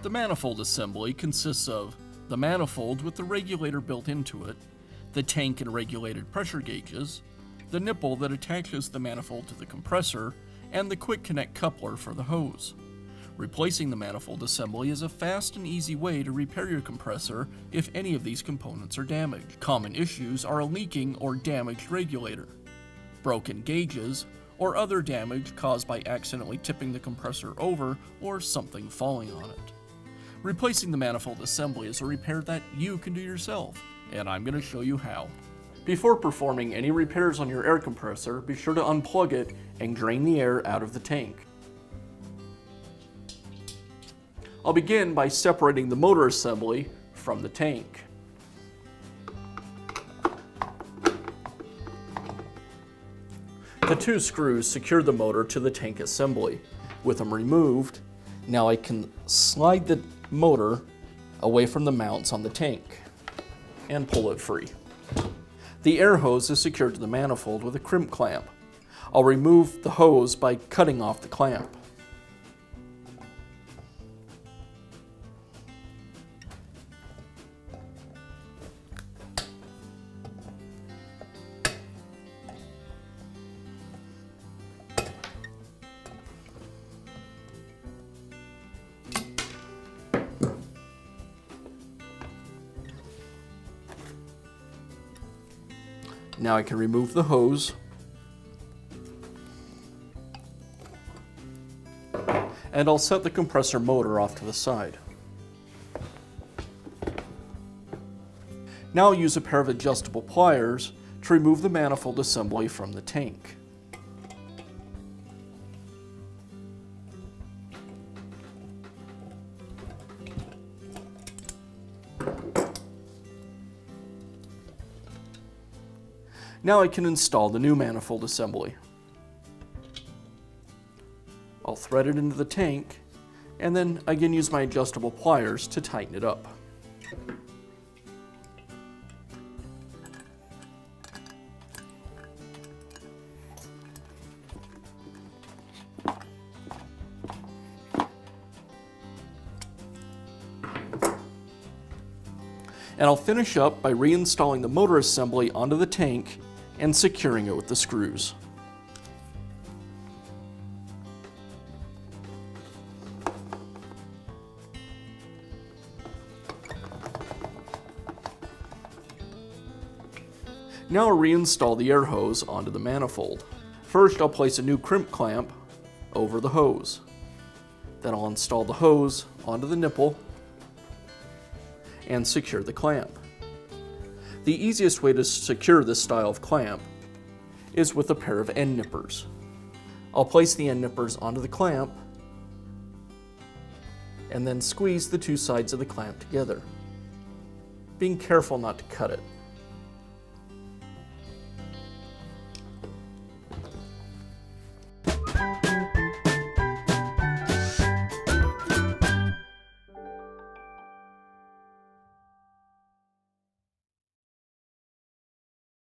The manifold assembly consists of the manifold with the regulator built into it, the tank and regulated pressure gauges, the nipple that attaches the manifold to the compressor, and the quick connect coupler for the hose. Replacing the manifold assembly is a fast and easy way to repair your compressor if any of these components are damaged. Common issues are a leaking or damaged regulator, broken gauges, or other damage caused by accidentally tipping the compressor over or something falling on it. Replacing the manifold assembly is a repair that you can do yourself, and I'm going to show you how. Before performing any repairs on your air compressor, be sure to unplug it and drain the air out of the tank. I'll begin by separating the motor assembly from the tank. The two screws secure the motor to the tank assembly. With them removed, now I can slide the motor away from the mounts on the tank and pull it free. The air hose is secured to the manifold with a crimp clamp. I'll remove the hose by cutting off the clamp. Now I can remove the hose and I'll set the compressor motor off to the side. Now I'll use a pair of adjustable pliers to remove the manifold assembly from the tank. Now I can install the new manifold assembly. I'll thread it into the tank and then again use my adjustable pliers to tighten it up. And I'll finish up by reinstalling the motor assembly onto the tank and securing it with the screws. Now I'll reinstall the air hose onto the manifold. First, I'll place a new crimp clamp over the hose. Then I'll install the hose onto the nipple and secure the clamp. The easiest way to secure this style of clamp is with a pair of end nippers. I'll place the end nippers onto the clamp and then squeeze the two sides of the clamp together, being careful not to cut it.